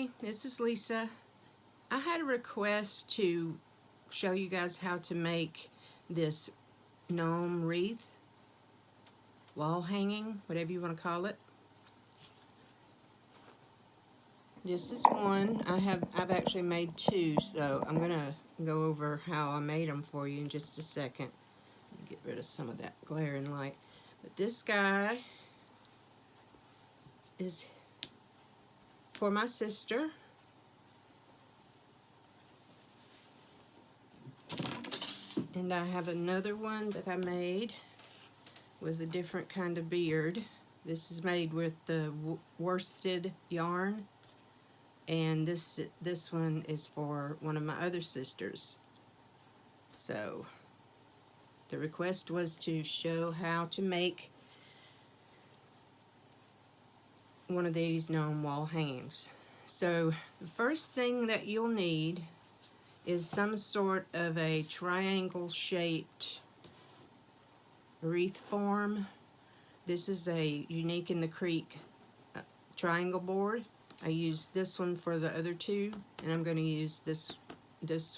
Hi, this is Lisa. I had a request to show you guys how to make this gnome wreath, wall hanging, whatever you want to call it. This is one. I've actually made two, so I'm gonna go over how I made them for you in just a second. Get rid of some of that glaring light. But this guy is for my sister. And I have another one that I made with a different kind of beard. This is made with the worsted yarn, and this one is for one of my other sisters. So the request was to show how to make one of these gnome wall hangings. So the first thing that you'll need is some sort of a triangle shaped wreath form. This is a Unique in the Creek triangle board. I used this one for the other two, and I'm going to use this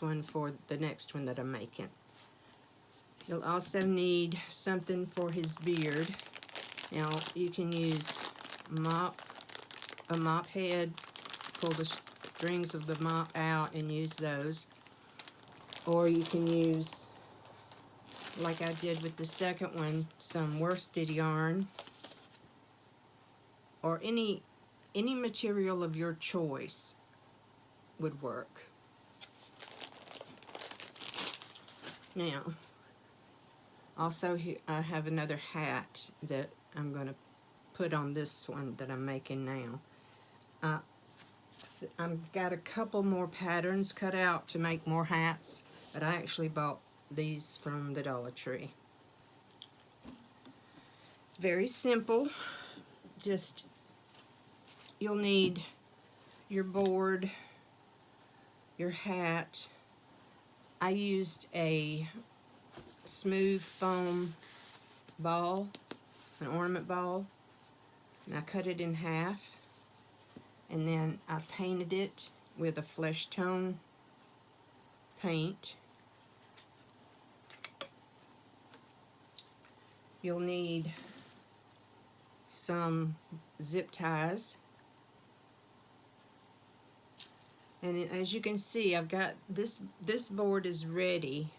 one for the next one that I'm making. You'll also need something for his beard. Now you can use a mop head, pull the strings of the mop out and use those. Or you can use, like I did with the second one, some worsted yarn, or any material of your choice would work. Now, also I have another hat that I'm going to put on this one that I'm making now. I've got a couple more patterns cut out to make more hats, but I actually bought these from the Dollar Tree. It's very simple. Just, you'll need your board, your hat. I used a smooth foam ball, an ornament ball, and I cut it in half, and then I painted it with a flesh tone paint. You'll need some zip ties, and as you can see, I've got this board is ready.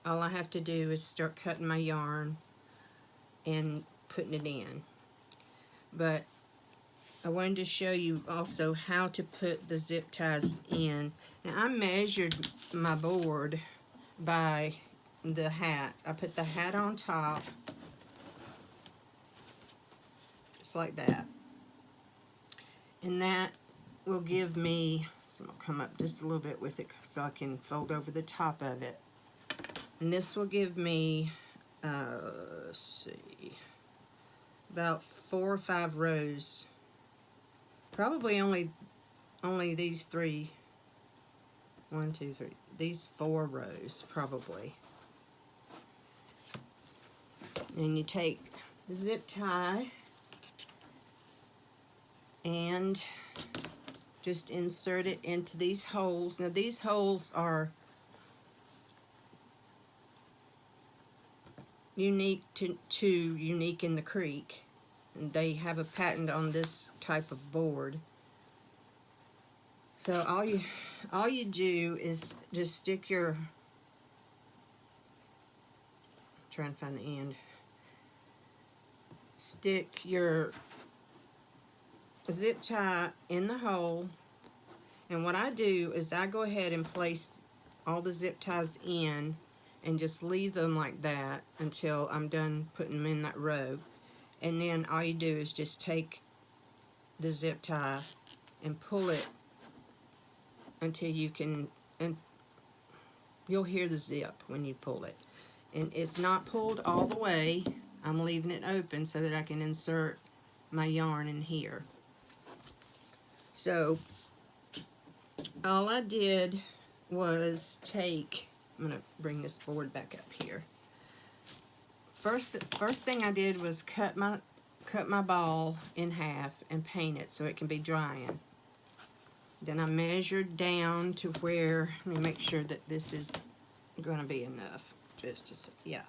All I have to do is start cutting my yarn and putting it in. But I wanted to show you also how to put the zip ties in. Now I measured my board by the hat. I put the hat on top, just like that. And that will give me, so I'll come up just a little bit with it so I can fold over the top of it. And this will give me, let's see, about 4 or 5 rows. Probably only these 3, 1, 2, 3, these 4 rows probably. And you take the zip tie and just insert it into these holes. Now these holes are unique to Unique in the Creek, and they have a patent on this type of board. So all you do is just stick your, trying to find the end, stick your zip tie in the hole, and what I do is I go ahead and place all the zip ties in and just leave them like that until I'm done putting them in that row. And then all you do is just take the zip tie and pull it until you can, and you'll hear the zip when you pull it. And it's not pulled all the way. I'm leaving it open so that I can insert my yarn in here. So all I did was take, I'm going to bring this board back up here. First thing I did was cut my ball in half and paint it so it can be drying. Then I measured down to where, let me make sure that this is going to be enough. Yeah.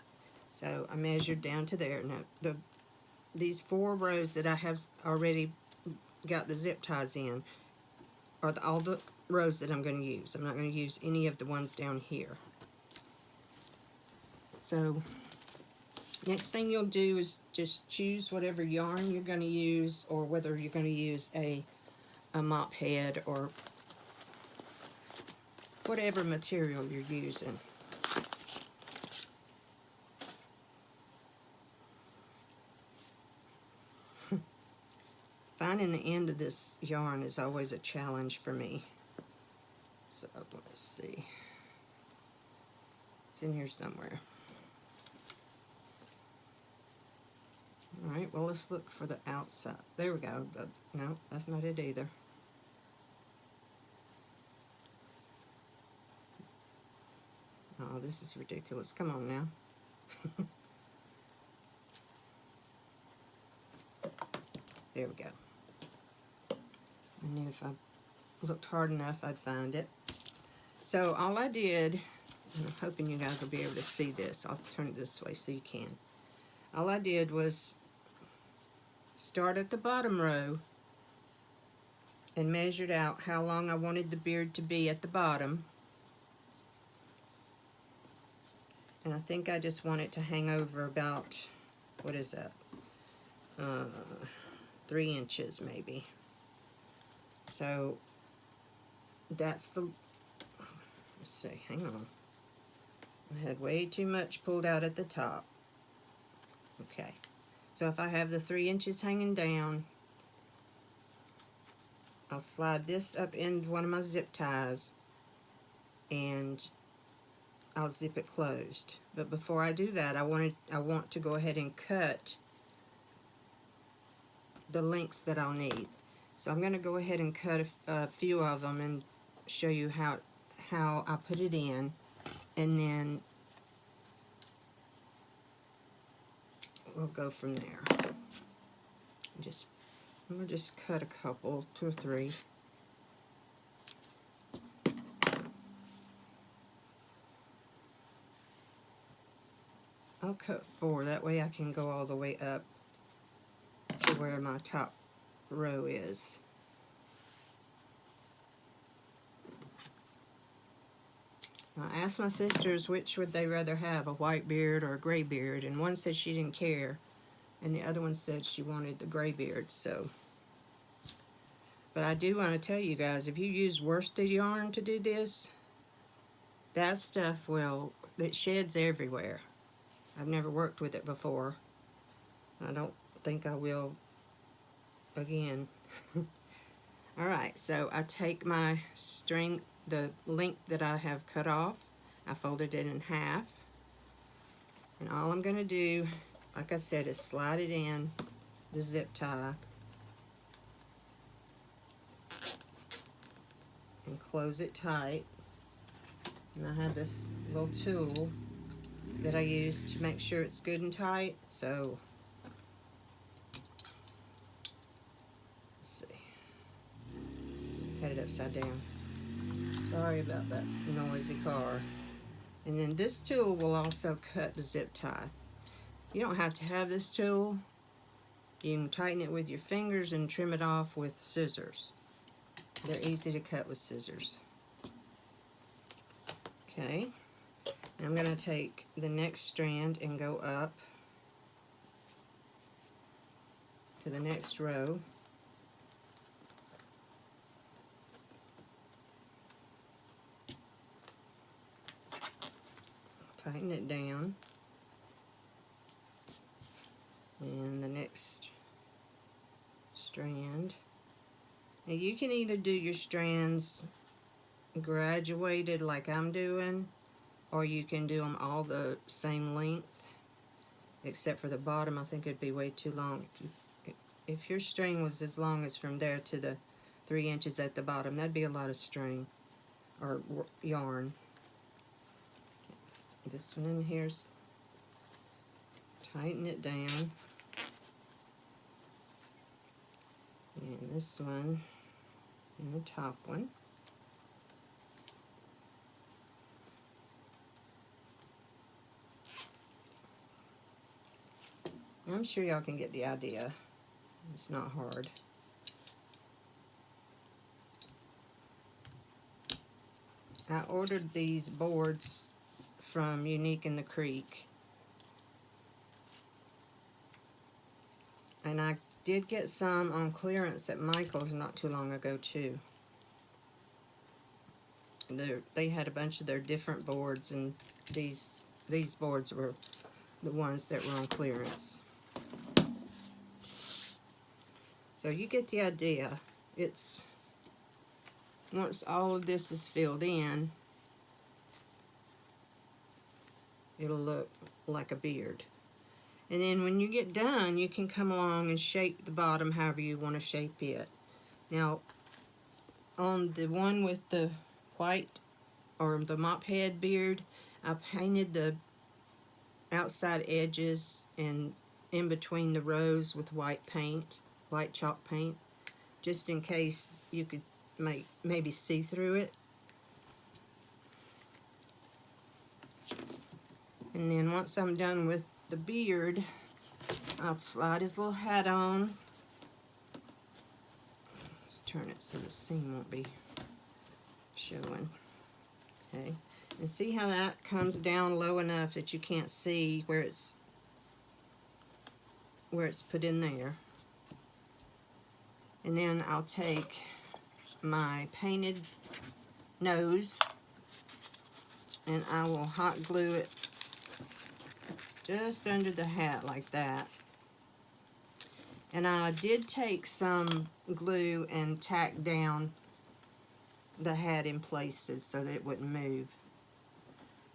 So I measured down to there. Now, these 4 rows that I have already got the zip ties in are all the rows that I'm going to use. I'm not going to use any of the ones down here. So next thing you'll do is just choose whatever yarn you're going to use, or whether you're going to use a mop head or whatever material you're using. Finding the end of this yarn is always a challenge for me. So let's see. It's in here somewhere. Alright, well, let's look for the outside. There we go. No, that's not it either. Oh, this is ridiculous. Come on now. There we go. I knew if I looked hard enough, I'd find it. So all I did, and I'm hoping you guys will be able to see this. I'll turn it this way so you can. All I did was start at the bottom row and measured out how long I wanted the beard to be at the bottom. And I think I just want it to hang over about, what is that? 3 inches maybe. So that's the, let's see, hang on. I had way too much pulled out at the top. Okay, so if I have the 3 inches hanging down, I'll slide this up into one of my zip ties and I'll zip it closed. But before I do that, I want to go ahead and cut the lengths that I'll need. So I'm going to go ahead and cut a few of them and show you how I put it in, and then we'll go from there. I'm going to just cut a couple, 2 or 3. I'll cut 4, that way I can go all the way up to where my top row is. I asked my sisters which would they rather have, a white beard or a gray beard, and one said she didn't care, and the other one said she wanted the gray beard. So, but I do want to tell you guys, if you use worsted yarn to do this, that stuff it sheds everywhere. I've never worked with it before. I don't think I will again. Alright, so I take my string, the length that I have cut off, I folded it in half, and all I'm going to do, like I said, is slide it in the zip tie and close it tight. And I have this little tool that I use to make sure it's good and tight. So let's see, had it upside down. Sorry about that noisy car. And then this tool will also cut the zip tie. You don't have to have this tool. You can tighten it with your fingers and trim it off with scissors. They're easy to cut with scissors. Okay, now I'm going to take the next strand and go up to the next row. Tighten it down. And the next strand. Now you can either do your strands graduated like I'm doing, or you can do them all the same length, except for the bottom. I think it'd be way too long. If your string was as long as from there to the 3 inches at the bottom, that'd be a lot of string or yarn. This one in here's, tighten it down, and this one and the top one. I'm sure y'all can get the idea. It's not hard. I ordered these boards from Unique in the Creek. And I did get some on clearance at Michael's not too long ago too. They had a bunch of their different boards, and these boards were the ones that were on clearance. So you get the idea. It's once all of this is filled in, it'll look like a beard. And then when you get done, you can come along and shape the bottom however you want to shape it. Now, on the one with the white or the mop head beard, I painted the outside edges and in between the rows with white paint, white chalk paint, just in case you could maybe see through it. And then once I'm done with the beard, I'll slide his little hat on. Let's turn it so the seam won't be showing. Okay, and see how that comes down low enough that you can't see where it's put in there. And then I'll take my painted nose and I will hot glue it just under the hat like that. And I did take some glue and tack down the hat in places so that it wouldn't move.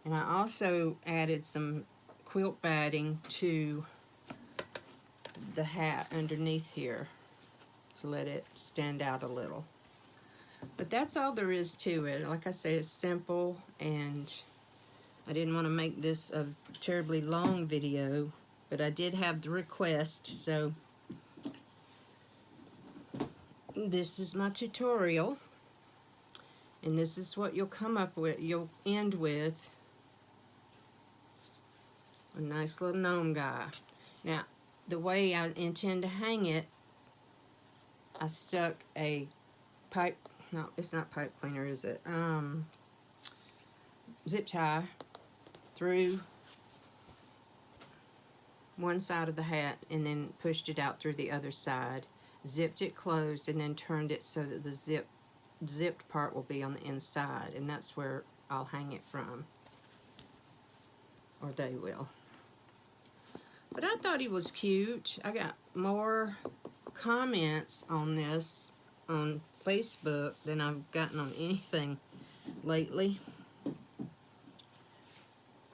And I also added some quilt batting to the hat underneath here to let it stand out a little. But that's all there is to it. Like I say, it's simple, and I didn't want to make this a terribly long video, but I did have the request, so this is my tutorial, and this is what you'll come up with. You'll end with a nice little gnome guy. Now, the way I intend to hang it, I stuck a pipe, no, it's not pipe cleaner, is it? Zip tie through one side of the hat and then pushed it out through the other side, zipped it closed, and then turned it so that the zipped part will be on the inside, and that's where I'll hang it from, or they will. But I thought he was cute. I got more comments on this on Facebook than I've gotten on anything lately.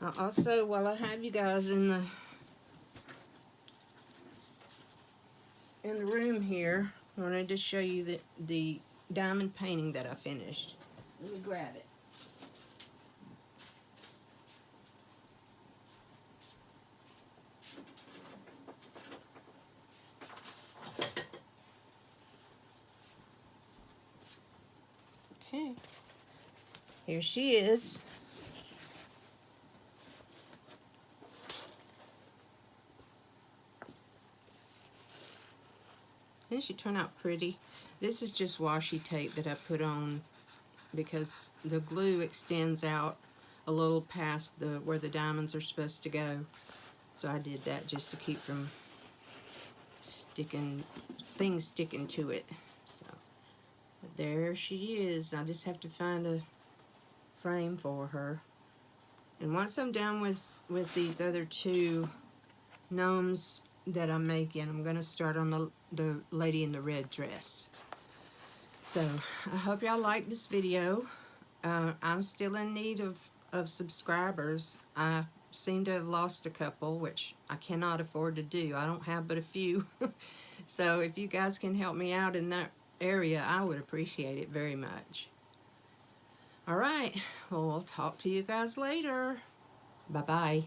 I also, while I have you guys in the room here, I wanted to show you the diamond painting that I finished. Let me grab it. Okay, here she is. Didn't she turn out pretty? This is just washi tape that I put on because the glue extends out a little past where the diamonds are supposed to go. So I did that just to keep from things sticking to it. So, but there she is. I just have to find a frame for her. And once I'm done with these other two gnomes that I'm making, I'm going to start on the lady in the red dress. So I hope y'all like this video. I'm still in need of subscribers. I seem to have lost a couple, which I cannot afford to do. I don't have but a few. So if you guys can help me out in that area, I would appreciate it very much. All right, well, I'll talk to you guys later. Bye-bye.